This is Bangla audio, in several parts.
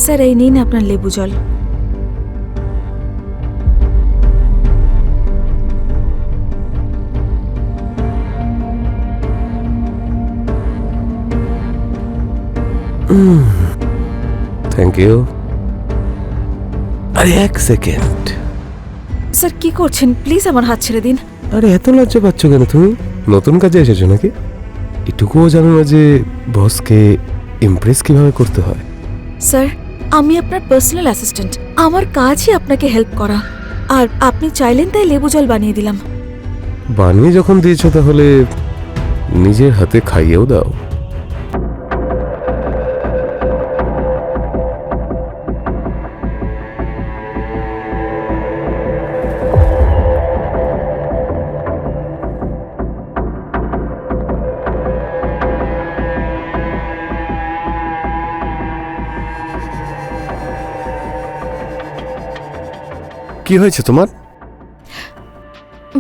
স্যার এই নিন আপনার লেবু জল। Thank you. আরে এক সেকেন্ড। স্যার কি করছেন? প্লিজ আমার হাত ছেড়ে দিন। আরে এত লজ্জা পাচ্ছ কেন তুমি? নতুন কাজে এসেছো নাকি? এটুকুও জানো না যে বসকে ইমপ্রেস কিভাবে করতে হয়? স্যার আমি আপনার পার্সোনাল অ্যাসিস্ট্যান্ট, আমার কাজই আপনাকে হেল্প করা। আর আপনি চাইলেন তাই লেবু জল বানিয়ে দিলাম। বানিয়ে যখন দিয়েছো তাহলে নিজের হাতে খাইয়েও দাও। কি হয়েছে তোমার?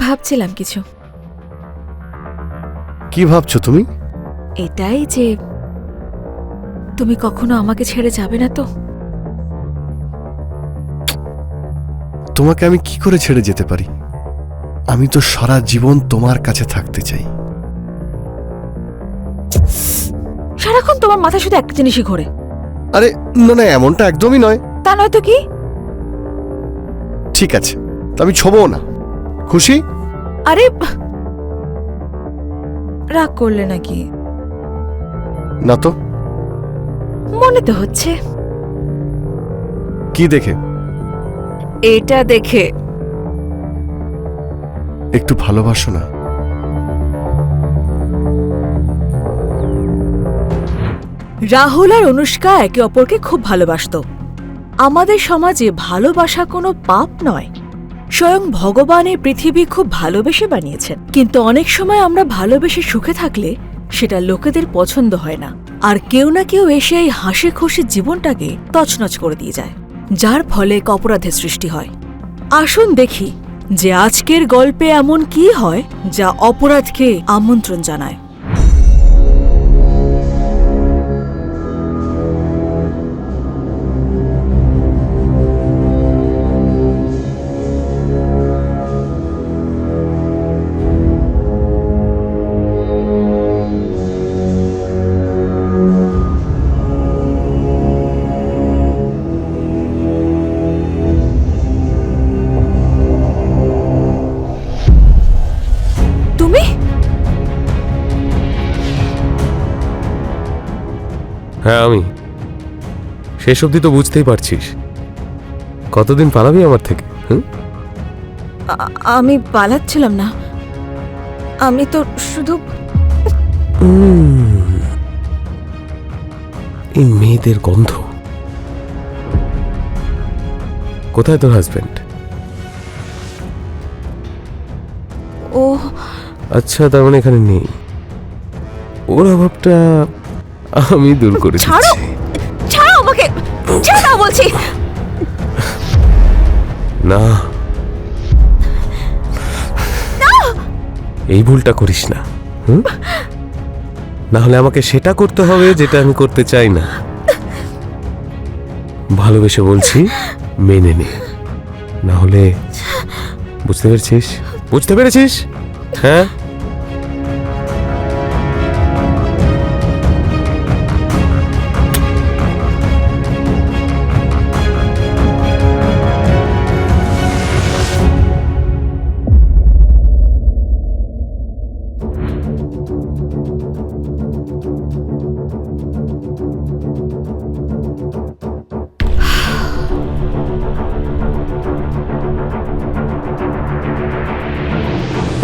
ভাবছিলাম কিছু। কি ভাবছো তুমি? এটাই যে তুমি কখনো আমাকে ছেড়ে যাবে না তো? তোমাকে আমি কি করে ছেড়ে যেতে পারি? আমি তো সারা জীবন তোমার কাছে থাকতে চাই। সারাক্ষণ তোমার মাথা শুধু একটা জিনিসই ঘোরে। আরে না না, এমনটা একদমই নয়। তা নয় তো কি? ঠিক আছে, তো আমি ছোবও না। খুশি? আরে রাগ করলে নাকি? না তো। মনে তো হচ্ছে। কি দেখে? এটা দেখে। একটু ভালোবাসো না? রাহুল আর অনুষ্কা একে অপরকে খুব ভালোবাসতো। আমাদের সমাজে ভালোবাসা কোনো পাপ নয়, স্বয়ং ভগবান এই পৃথিবী খুব ভালোবেসে বানিয়েছেন। কিন্তু অনেক সময় আমরা ভালোবেসে সুখে থাকলে সেটা লোকেদের পছন্দ হয় না, আর কেউ না কেউ এসে এই হাসি খুশি জীবনটাকে তছনছ করে দিয়ে যায়, যার ফলে এক অপরাধের সৃষ্টি হয়। আসুন দেখি যে আজকের গল্পে এমন কি হয় যা অপরাধকে আমন্ত্রণ জানায়। হ্যাঁ আমি। শেষ অবধি তো বুঝতেই পারছিস। কতদিন পালাবি আমার থেকে? আমি পালাচ্ছিলাম না, আমি তো শুধু এই মেয়েদের গন্ধ। কোথায় তোর হাজবেন্ড? ও আচ্ছা, তার মানে এখানে নেই। ওর অভাবটা আমি দূর করে ছাড়ো, দিচ্ছি। ছাড়ো আমাকে, ছেড়ে দাও বলছি। না, এই ভুলটা করিস না। না হলে আমাকে সেটা করতে হবে যেটা আমি করতে চাই না। ভালোবেসে বলছি, মেনে নে, না হলে। বুঝতে পেরেছিস? বুঝতে পেরেছিস? হ্যাঁ।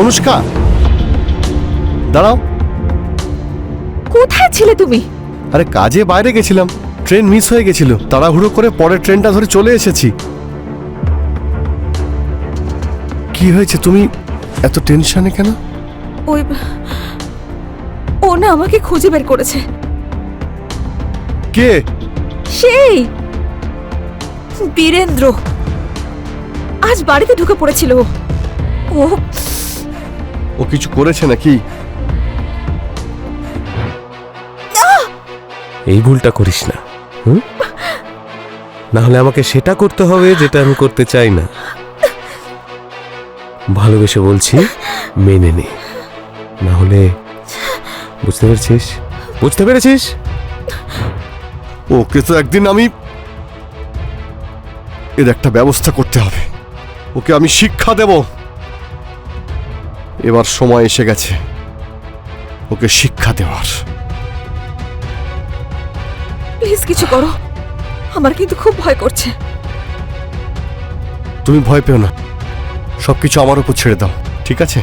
অনুষ্কা, দাঁড়াও। কোথায় ছিলে তুমি? আরে কাজে বাইরে গেছিলাম, ট্রেন মিস হয়ে গেছিল, তাড়াহুড়ো করে পরের ট্রেনটা ধরে চলে এসেছি। কি হয়েছে, তুমি এত টেনশনে কেন? ওই ও না আমাকে খুঁজে বের করেছে। কে? সেই বীরেন্দ্র। আজ বাড়িতে ঢুকে পড়েছিল। ও ও কিছু করেছে নাকি? এই ভুলটা করিস না। না হলে আমাকে সেটা করতে হবে যেটা আমি করতে চাই না। ভালোবেসে বলছি, মেনে নে, না হলে। বুঝতে পেরেছিস? বুঝতে পেরেছিস? ওকে তো একদিন আমি এর একটা ব্যবস্থা করতে হবে। ওকে আমি শিক্ষা দেব। এবার সময় এসে গেছে ওকে শিক্ষা দেওয়ার। প্লিজ কিছু করো, আমার কিন্তু খুব ভয় করছে। তুমি ভয় পেও না, সবকিছু আমার উপর ছেড়ে দাও, ঠিক আছে?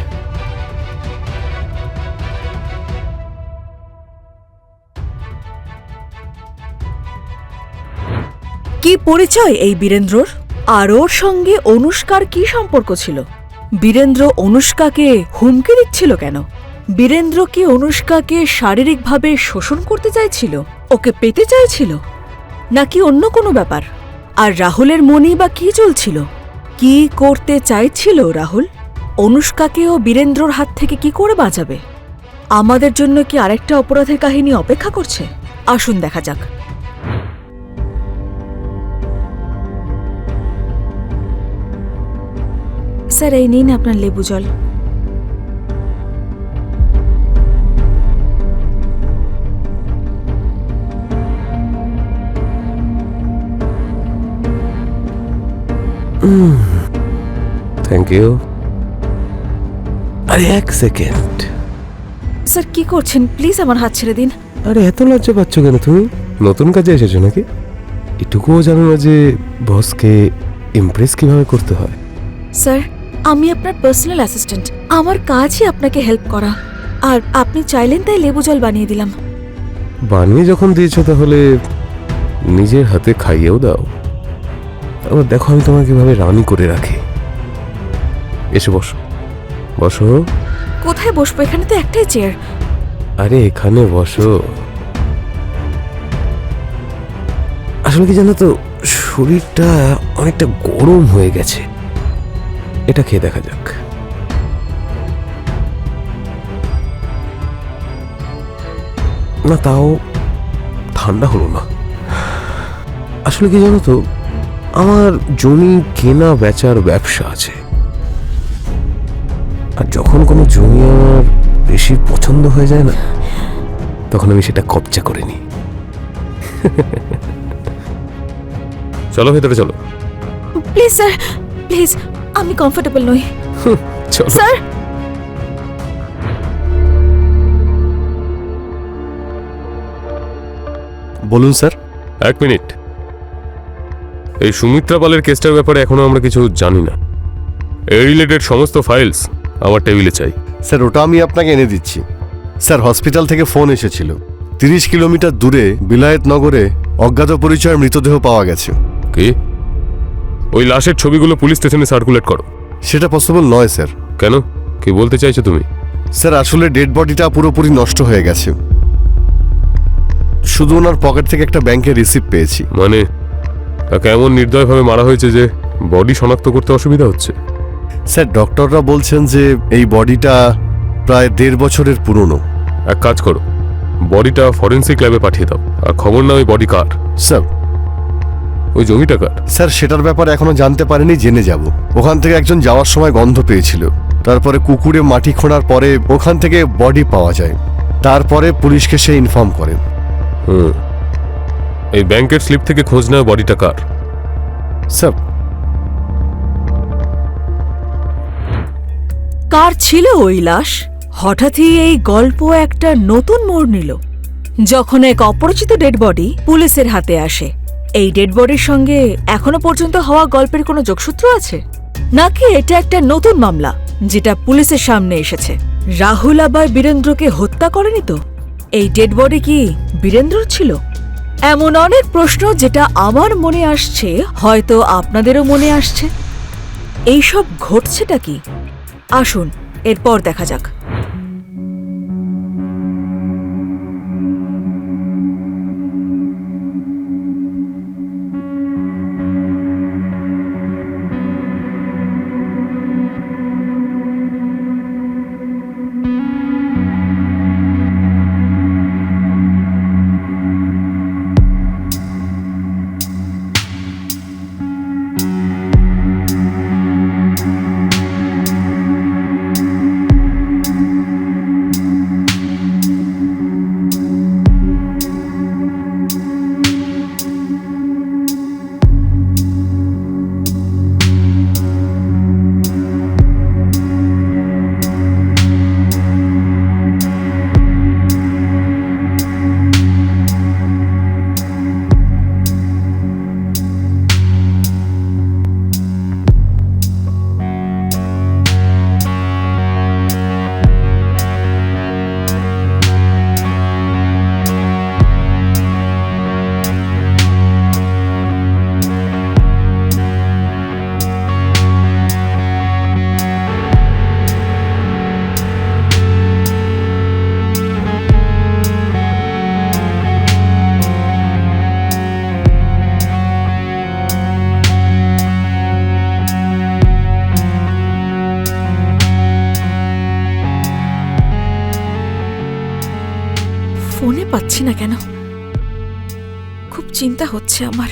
কি পরিচয় এই বীরেন্দ্রর? আর ওর সঙ্গে অনুষ্কার কি সম্পর্ক ছিল? বীরেন্দ্র অনুষ্কাকে হুমকি দিচ্ছিল কেন? বীরেন্দ্র কি অনুষ্কাকে শারীরিকভাবে শোষণ করতে চাইছিল, ওকে পেতে চাইছিল, নাকি অন্য কোনো ব্যাপার? আর রাহুলের মনেই বা কি চলছিল? কি করতে চাইছিল রাহুল? অনুষ্কাকে ও বীরেন্দ্রর হাত থেকে কি করে বাঁচাবে? আমাদের জন্য কি আরেকটা অপরাধের কাহিনী অপেক্ষা করছে? আসুন দেখা যাক। স্যার, এই নিন আপনার লেবু জল। Thank you. আরে এক সেকেন্ড। স্যার কি করছেন? প্লিজ আমার হাত ছেড়ে দিন। আরে এত লজ্জা পাচ্ছ কেন তুমি? নতুন কাজে এসেছো নাকি? এটুকুও জানো না যে বসকে ইমপ্রেস কিভাবে করতে হয়? স্যার, আমি আপনার পার্সোনাল অ্যাসিস্ট্যান্ট, আমার কাজই আপনাকে হেল্প করা। আর আপনি চাইলেন তাই লেবু জল বানিয়ে দিলাম। বানিয়ে যখন দিয়েছো তাহলে নিজের হাতে খাইয়েও দাও। আবার দেখো আমি তোমাকে কিভাবে রানি করে রাখি। এসে বসো, বসো। কোথায় বসবো? এখানে তো একটাই চেয়ার। আরে এখানে বসো। আসলে কি জানো তো, শরীরটা অনেকটা গরম হয়ে গেছে। এটা খেয়ে দেখা যাক। না, তাও ঠান্ডা হলো না। আসলে কি জানো তো, আমার জমি কেনা বেচার ব্যবসা আছে। আর যখন কোনো জমি আমার বেশি পছন্দ হয়ে যায় না, তখন আমি সেটা কবজা করে নিই। চলো ভেতরে চলো। প্লিজ স্যার, প্লিজ, আমি কমফোর্টেবল নই। চলো। স্যার, বলুন স্যার। এক মিনিট। এই সুমিত্রা পালের কেসটার ব্যাপারে এখনো আমরা কিছু জানি না। এই রিলেটেড সমস্ত ফাইলস আমার টেবিলে চাই। স্যার ওটা আমি আপনাকে এনে দিচ্ছি। স্যার হসপিটাল থেকে ফোন এসেছিল, 30 কিলোমিটার দূরে বিলায়েত নগরে অজ্ঞাত পরিচয়ের মৃতদেহ পাওয়া গেছে। কি? ওই লাশের ছবিগুলো পুলিশ স্টেশনে সার্কুলেট করো। সেটা পসিবল নয় স্যার। কেন? কি বলতে চাইছো তুমি? স্যার আসলে ডেড বডিটা পুরোপুরি নষ্ট হয়ে গেছে। শুধু ওনার পকেট থেকে একটা ব্যাংকের রিসিপ্ট পেয়েছি। মানে তাকে এমন নির্দয়ভাবে মারা হয়েছে যে বডি শনাক্ত করতে অসুবিধা হচ্ছে? স্যার ডক্টররা বলছেন যে এই বডিটা প্রায় 1.5 বছরের পুরনো। এক কাজ করো, বডিটা ফরেন্সিক ল্যাবে পাঠিয়ে দাও। আর খবর না ওই বডি কার। স্যার ওই জমিটা কার? স্যার সেটার ব্যাপারে এখনো জানতে পারিনি, জেনে যাব। ওখান থেকে একজন যাওয়ার সময় গন্ধ পেয়েছিল, তারপরে কুকুরে মাটি খোঁড়ার পরে ওখান থেকে বডি পাওয়া যায়। তারপরে পুলিশকে সে ইনফর্ম করে। এই ব্যাংকের স্লিপ থেকে খোঁজ নেওয়া বডিটা কার? স্যার কার ছিল ওই লাশ? হঠাৎই এই গল্প একটা নতুন মোড় নিল যখন এক অপরিচিত ডেড বডি পুলিশের হাতে আসে। এই ডেড বডির সঙ্গে এখনো পর্যন্ত হওয়া গল্পের কোনো যোগসূত্র আছে, নাকি এটা একটা নতুন মামলা যেটা পুলিশের সামনে এসেছে? রাহুল আবার বীরেন্দ্রকে হত্যা করেনি তো? এই ডেড বডি কি বীরেন্দ্রর ছিল? এমন অনেক প্রশ্ন যেটা আমার মনে আসছে, হয়তো আপনাদেরও মনে আসছে। এইসব ঘটছেটা কি? আসুন এরপর দেখা যাক। ফোনে পাচ্ছি না কেন? খুব চিন্তা হচ্ছে আমার।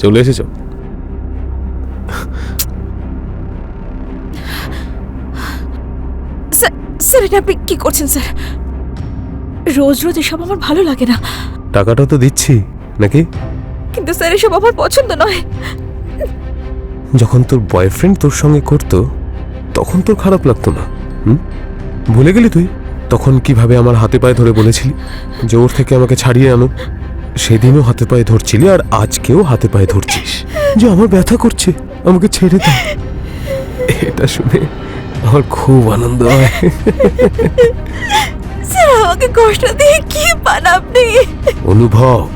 চলে এসেছো? স্যার, এটা আপনি কি করছেন স্যার? রোজ রোজ এসব আমার ভালো লাগে না। টাকাটা তো দিচ্ছি নাকি? কিন্তু স্যার, এসব আমার পছন্দ নয়। যখন তোর বয়ফ্রেন্ড তোর সঙ্গে করতো তখন তোর খারাপ লাগতো না? ভুলে গেলি তুই? তখন কিভাবে আমার হাতে পায়ে ধরে বলেছিলি যে ওর থেকে আমাকে ছাড়িয়ে আনো। সেদিনও হাতে পায়ে ধরছিলি, আর আজকেও হাতে পায়ে ধরছিস যে আমার ব্যথা করছে, আমাকে ছেড়ে দে। এটা শুনে আমার খুব আনন্দ হয়। স্যার, আমাকে কষ্ট দিয়ে কি পান আপনি? অনুভব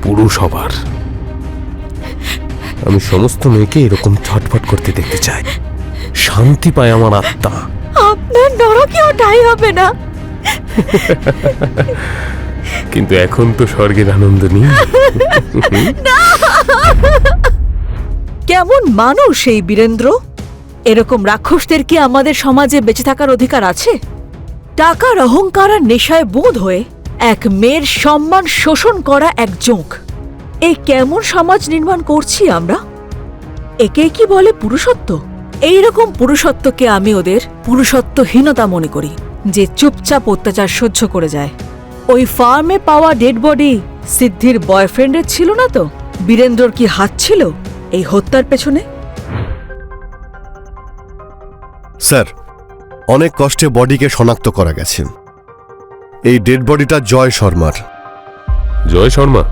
পুরুষ হবার। আমি সমস্ত মেয়েকে এরকম ছটফট করতে দেখতে চাই। শান্তি পায় আমার আত্মা। আপনার নরকেও ঠাঁই হবে না। কিন্তু এখন তো স্বর্গের আনন্দ নেই। কেমন মানুষ এই বীরেন্দ্র? এরকম রাক্ষসদের কি আমাদের সমাজে বেঁচে থাকার অধিকার আছে? টাকার অহংকার আর নেশায় বোধ হয়ে এক মেয়ের সম্মান শোষণ করা এক জোঁক। এই কেমন সমাজ নির্মাণ করছি আমরা? একে কি বলে পুরুষত্ব? এইরকম পুরুষত্বকে আমি ওদের পুরুষত্বহীনতা মনে করি, যে চুপচাপ অত্যাচার সহ্য করে যায়। ওই ফার্মে পাওয়া ডেড বডি সিদ্ধির বয়ফ্রেন্ডের ছিল না তো? বীরেন্দ্রর কি হাত ছিল এই হত্যার পেছনে? স্যার, অনেক কষ্টে বডিকে শনাক্ত করা গেছে। এই ডেড বডিটা জয় শর্মার। জয় শর্মা?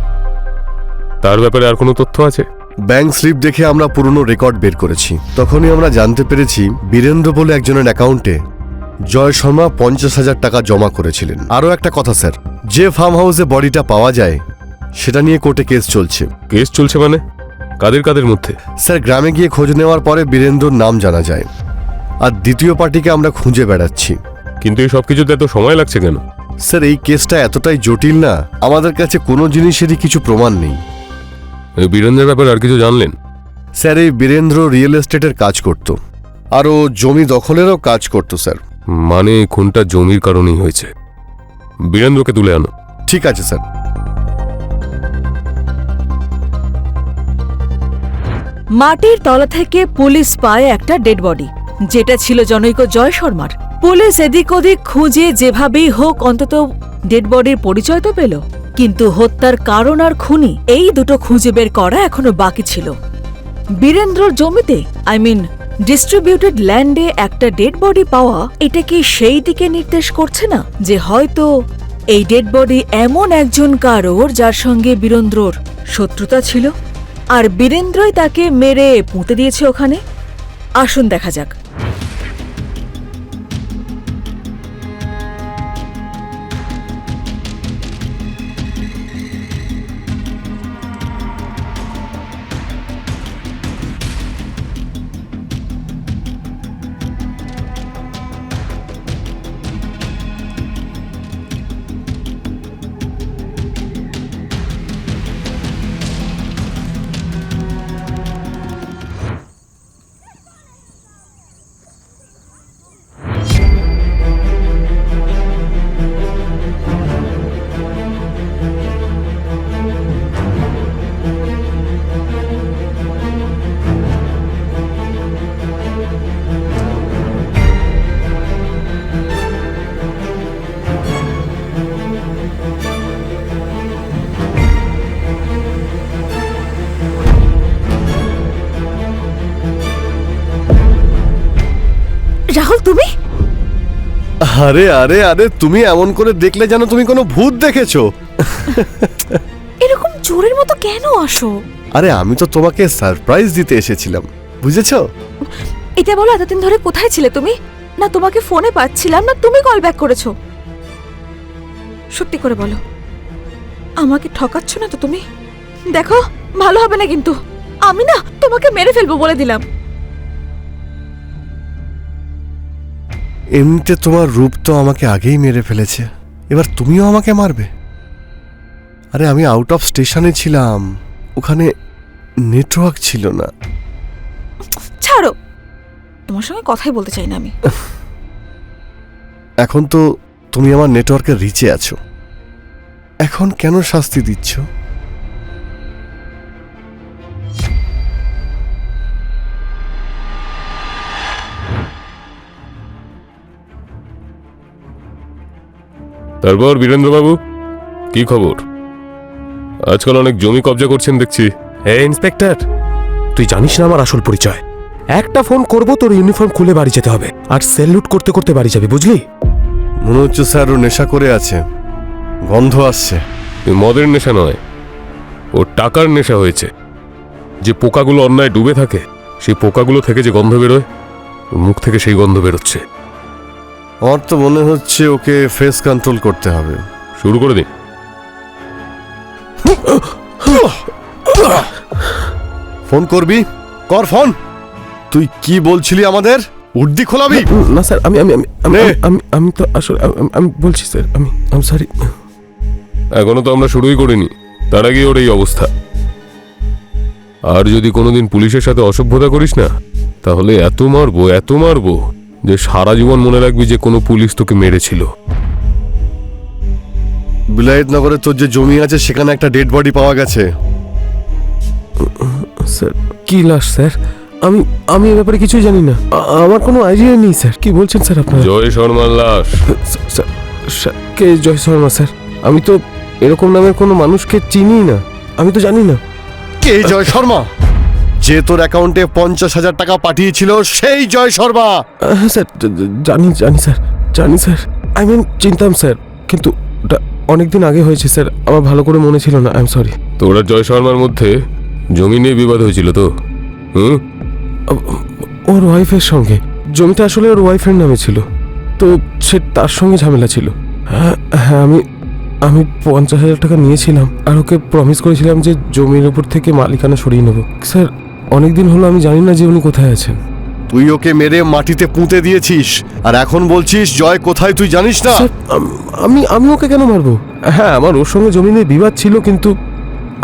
তার ব্যাপারে আর কোনো তথ্য আছে? ব্যাংক স্লিপ দেখে আমরা পুরনো রেকর্ড বের করেছি। তখনই আমরা জানতে পেরেছি বীরেন্দ্র বলে একজনের অ্যাকাউন্টে জয় শর্মা 50,000 টাকা জমা করেছিলেন। আরও একটা কথা স্যার, যে ফার্ম হাউসে বডিটা পাওয়া যায় সেটা নিয়ে কোর্টে কেস চলছে। কেস চলছে মানে? কাদের কাদের মধ্যে? স্যার, গ্রামে গিয়ে খোঁজ নেওয়ার পরে বীরেন্দ্রর নাম জানা যায়, আর দ্বিতীয় পার্টিকে আমরা খুঁজে বেড়াচ্ছি। কিন্তু এই সব কিছুতে এত সময় লাগছে কেন? স্যার, এই কেসটা এতটাই জটিল না, আমাদের কাছে কোনো জিনিসেরই কিছু প্রমাণ নেই। এই বীরেন্দ্রের ব্যাপারে আর কিছু জানলেন? স্যার, এই বীরেন্দ্র রিয়েল এস্টেটের কাজ করত, আর ও জমি দখলেরও কাজ করত স্যার। মানে খুনটা জমির কারণেই হয়েছে। বীরেন্দ্রকে তুলে আনো। ঠিক আছে স্যার। মাটির তলা থেকে পুলিশ পায় একটা ডেড বডি, যেটা ছিল জনৈক জয় শর্মার। পুলিশ এদিক ওদিক খুঁজে যেভাবেই হোক অন্তত ডেড বডির পরিচয় তো পেল, কিন্তু হত্যার কারণ আর খুনি এই দুটো খুঁজে বের করা এখনো বাকি ছিল। বীরেন্দ্রর জমিতে, ডিস্ট্রিবিউটেড ল্যান্ডে একটা ডেড বডি পাওয়া, এটা কি সেই দিকে নির্দেশ করছে না যে হয়তো এই ডেড বডি এমন একজন কারোর যার সঙ্গে বীরেন্দ্রর শত্রুতা ছিল, আর বীরেন্দ্রই তাকে মেরে পুঁতে দিয়েছে ওখানে? আসুন দেখা যাক। তুমি? আরে আরে আরে, তুমি এমন করে দেখলে যেন তুমি কোনো ভূত দেখেছো। এরকম চোরের মতো কেন আসো? আরে আমি তো তোমাকে সারপ্রাইজ দিতে এসেছিলাম, বুঝেছো? এটা বলো, এতদিন ধরে কোথায় ছিলে তুমি? না তোমাকে ফোনে পাচ্ছিলাম, না তুমি কল ব্যাক করেছো? সত্যি করে বলো, আমাকে ঠকাচ্ছ না তো তুমি? দেখো, ভালো হবে না কিন্তু। আমি না তোমাকে মেরে ফেলবো বলে দিলাম। এমনিতে তোমার রূপ তো আমাকে আগেই মেরে ফেলেছে, এবার তুমিও আমাকে মারবে? আরে আমি আউট অফ স্টেশনে ছিলাম, ওখানে নেটওয়ার্ক ছিল না। ছাড়ো, তোমার সঙ্গে কথাই বলতে চাই না আমি। এখন তো তুমি আমার নেটওয়ার্কের রিচে আছো, এখন কেন শাস্তি দিচ্ছ? তারপর বীরেন্দ্রবাবু, কি খবর? আজকাল অনেক জমি কবজা করছেন দেখছি। হে ইন্সপেক্টর, তুই জানিস না আমার আসল পরিচয়। একটা ফোন করব, তোর ইউনিফর্ম খুলে বাড়ি যেতে হবে, আর সেলুট করতে করতে বাড়ি যাবি, বুঝলি? মনে হচ্ছে স্যার ও নেশা করে আছে, গন্ধ আসছে। মদের নেশা নয়, ওর টাকার নেশা হয়েছে। যে পোকাগুলো অন্যায় ডুবে থাকে, সেই পোকাগুলো থেকে যে গন্ধ বেরোয়, ওর মুখ থেকে সেই গন্ধ বেরোচ্ছে। আমার তো মনে হচ্ছে ওকে ফেস কন্ট্রোল করতে হবে। শুরু করে দিন। ফোন করবি? কর ফোন। তুই কি বলছিলি আমাদের? উর্দি খোলাবি? না স্যার, আমি আমি আমি নে। আমি আমি তো আসলে আমি বলছি স্যার, আমি সরি। এখনো তো আমরা শুরুই করিনি, তার আগে ওর এই অবস্থা। আর যদি কোনোদিন পুলিশের সাথে অসভ্যতা করিস না, তাহলে এত মারবো যে সারা জীবন মনে রাখবি যে কোনো পুলিশ তোকে মেরেছিল। বিলায়তনগরে তোর যে জমি আছে সেখানে একটা ডেড বডি পাওয়া গেছে। স্যার কি লাশ স্যার? আমি আমি এ ব্যাপারে কিছুই জানি না, আমার কোনো আইডিয়া নেই স্যার। কি বলছেন স্যার আপনারা? জয় শর্মার লাশ। কে জয় শর্মা স্যার? আমি তো এরকম নামের কোনো মানুষকে চিনি না, আমি তো জানি না। কে জয় শর্মা? যে তোর অ্যাকাউন্টে 50,000 টাকা পাঠিয়েছিল সেই জয় শর্মা। হ্যাঁ স্যার, জানি স্যার। আই মিন চিনতাম স্যার, কিন্তু ওটা অনেকদিন আগে হয়েছে স্যার, আমার ভালো করে মনে ছিল না। I am sorry. তোরা জয় শর্মার মধ্যে জমি নিয়ে বিবাদ হয়েছিল তো? ওর ওয়াইফের সঙ্গে। জমিটা আসলে ওর ওয়াইফের নামে ছিল, তো সে তার সঙ্গে ঝামেলা ছিল। হ্যাঁ হ্যাঁ, আমি 50,000 টাকা নিয়েছিলাম, আর ওকে প্রমিস করেছিলাম যে জমির উপর থেকে মালিকানা সরিয়ে নেব। স্যার অনেকদিন হলো, আমি জানি না যে উনি কোথায় আছেন। তুই ওকে মেরে মাটিতে পুঁতে দিয়েছিস, আর এখন বলছিস জয় কোথায় তুই জানিস না? স্যার, আমি ওকে কেন মারবো? হ্যাঁ, আমার ওর সঙ্গে জমি নিয়ে বিবাদ ছিল, কিন্তু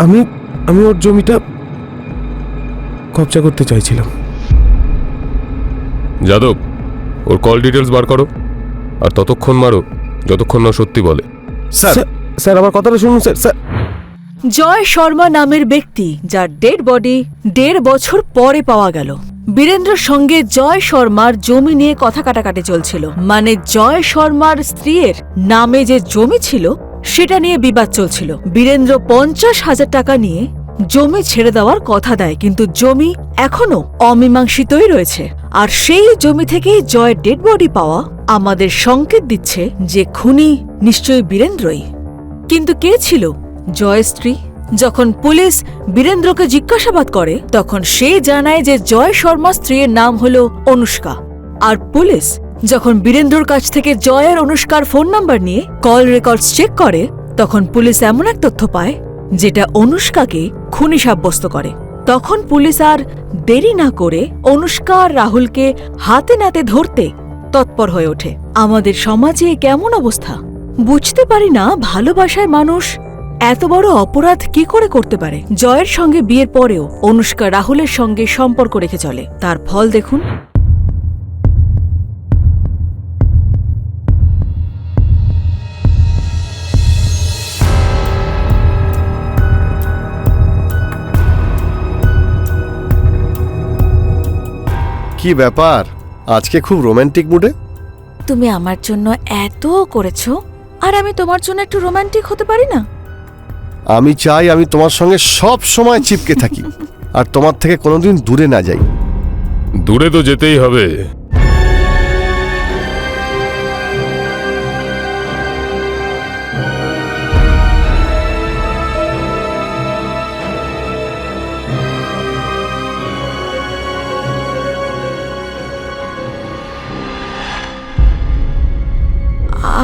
আমি ওর জমিটা কবজা করতে চাইছিলাম। যাদব, ওর কল ডিটেলস বার করো, আর ততক্ষণ মারো যতক্ষণ না সত্যি বলে। স্যার আমার কথাটা শুনুন স্যার। জয় শর্মা নামের ব্যক্তি, যার ডেড বডি 1.5 বছর পরে পাওয়া গেল। বীরেন্দ্রর সঙ্গে জয় শর্মার জমি নিয়ে কথা কাটাকাটি চলছিল, মানে জয় শর্মার স্ত্রীর নামে যে জমি ছিল সেটা নিয়ে বিবাদ চলছিল। বীরেন্দ্র 50,000 টাকা নিয়ে জমি ছেড়ে দেওয়ার কথা দেয়, কিন্তু জমি এখনো অমীমাংসিতই রয়েছে। আর সেই জমি থেকেই জয়ের ডেড বডি পাওয়া আমাদের সংকেত দিচ্ছে যে খুনি নিশ্চয়ই বীরেন্দ্রই। কিন্তু কে ছিল জয়ের স্ত্রী? যখন পুলিশ বীরেন্দ্রকে জিজ্ঞাসাবাদ করে, তখন সে জানায় যে জয় শর্মা স্ত্রীর নাম হলো অনুষ্কা। আর পুলিশ যখন বীরেন্দ্রর কাছ থেকে জয় আর অনুষ্কার ফোন নাম্বার নিয়ে কল রেকর্ডস চেক করে, তখন পুলিশ এমন এক তথ্য পায় যেটা অনুষ্কাকে খুনি সাব্যস্ত করে। তখন পুলিশ আর দেরি না করে অনুষ্কা আর রাহুলকে হাতে নাতে ধরতে তৎপর হয়ে ওঠে। আমাদের সমাজে কেমন অবস্থা বুঝতে পারি না, ভালোবাসায় মানুষ এত বড় অপরাধ কি করে করতে পারে? জয়ের সঙ্গে বিয়ের পরেও অনুষ্কা রাহুলের সঙ্গে সম্পর্ক রেখে চলে, তার ফল দেখুন। কি ব্যাপার, আজকে খুব রোমান্টিক মুডে? তুমি আমার জন্য এত করেছো, আর আমি তোমার জন্য একটু রোমান্টিক হতে পারি না? আমি চাই আমি তোমার সঙ্গে সব সময় চিপকে থাকি, আর তোমার থেকে কোনোদিন দূরে না যাই। দূরে তো যেতেই হবে,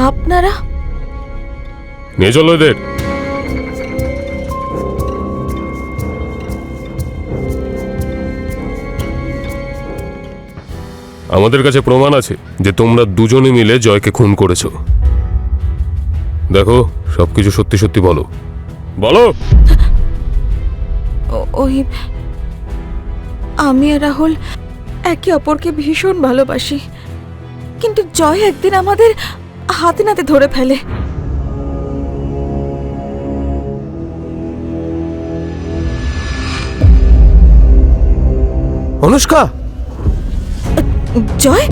আপনারা? নিয়ে চলো এদের। আমাদের কাছে প্রমাণ আছে যে তোমরা দুজনে মিলে জয়কে খুন করেছো। দেখো, সবকিছু সত্যি সত্যি বলো। বলো। ওই আমি আর রাহুল একে অপরকে ভীষণ ভালোবাসি, কিন্তু জয় একদিন আমাদের হাতে নাতে ধরে ফেলে। অনুষ্কা, জয়,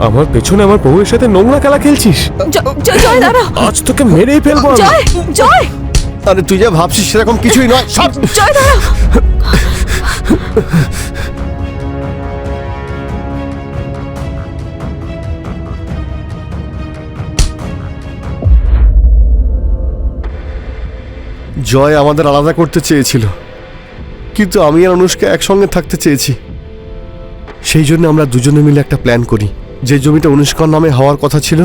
আমার পেছনে আমার বউয়ের সাথে নোংরা খেলা খেলছিস? জয় দাঁড়াও। আজ তোকে মেরেই ফেলবো আমি। জয়, জয়, আরে তুই যা ভাবছিস সেরকম কিছুই নয়। সব জয় দাঁড়াও। জয় আমাদের আলাদা করতে চেয়েছিল, কিন্তু আমি আর অনুষ্কা একসঙ্গে থাকতে চেয়েছি। সেই জন্য আমরা দুজনে মিলে একটা প্ল্যান করি। যে জমিটা অনুষ্কার নামে হওয়ার কথা ছিল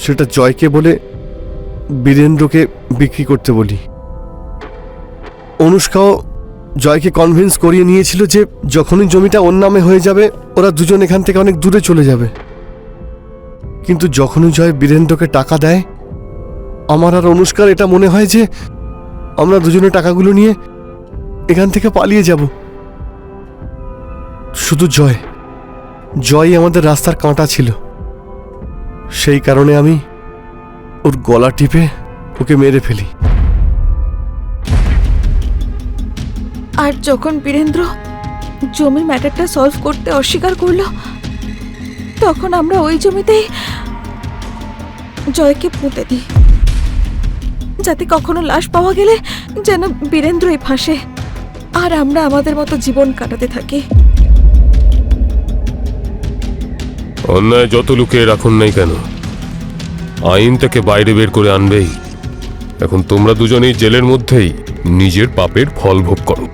সেটা জয়কে বলে বীরেন্দ্রকে বিক্রি করতে বলি। অনুষ্কাও জয়কে কনভিন্স করিয়ে নিয়েছিল যে যখনই জমিটা ওর নামে হয়ে যাবে ওরা দুজন এখান থেকে অনেক দূরে চলে যাবে। কিন্তু যখনই জয় বীরেন্দ্রকে টাকা দেয়, আমার আর অনুষ্কার এটা মনে হয় যে আমরা দুজনে টাকাগুলো নিয়ে এখান থেকে পালিয়ে যাব। শুধু জয় আমাদের রাস্তার কাঁটা ছিল। সেই কারণে আমি ওর গলা টিপে ওকে মেরে ফেলি। আর যখন বীরেন্দ্র জমির ম্যাটারটা সলভ করতে অস্বীকার করলো, তখন আমরা ওই জমিতেই জয়কে পুঁতে দিই, যাতে কখনো লাশ পাওয়া গেলে যেন বীরেন্দ্রই ফাঁসে আর আমরা আমাদের মতো জীবন কাটাতে থাকি। অন্যায় যত লুকিয়ে রাখুন নাই কেন, আইন তাকে বাইরে বের করে আনবেই। এখন তোমরা দুজনেই জেলের মধ্যেই নিজের পাপের ফল ভোগ করো।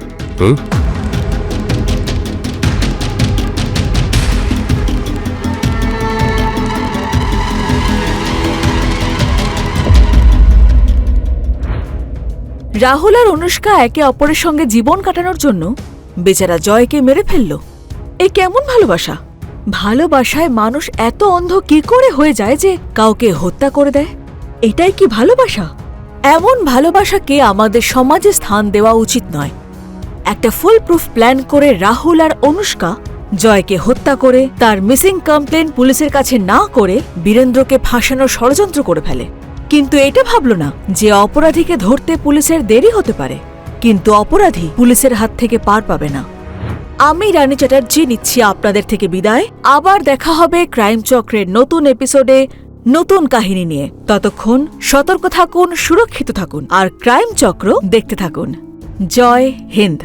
রাহুল আর অনুষ্কা একে অপরের সঙ্গে জীবন কাটানোর জন্য বেচারা জয়কে মেরে ফেলল। এ কেমন ভালোবাসা? ভালোবাসায় মানুষ এত অন্ধ কি করে হয়ে যায় যে কাউকে হত্যা করে দেয়? এটাই কি ভালোবাসা? এমন ভালোবাসাকে আমাদের সমাজে স্থান দেওয়া উচিত নয়। একটা ফুল প্রুফ প্ল্যান করে রাহুল আর অনুষ্কা জয়কে হত্যা করে তার মিসিং কমপ্লেন পুলিশের কাছে না করে বীরেন্দ্রকে ফাঁসানোর ষড়যন্ত্র করে ফেলে। কিন্তু এটা ভাবলো না যে অপরাধীকে ধরতে পুলিশের দেরি হতে পারে, কিন্তু অপরাধী পুলিশের হাত থেকে পার পাবে না। আমি রানী চ্যাটার্জি নিচ্ছি আপনাদের থেকে বিদায়। আবার দেখা হবে ক্রাইম চক্রের নতুন এপিসোডে নতুন কাহিনী নিয়ে। ততক্ষণ সতর্ক থাকুন, সুরক্ষিত থাকুন আর ক্রাইম চক্র দেখতে থাকুন। জয় হিন্দ।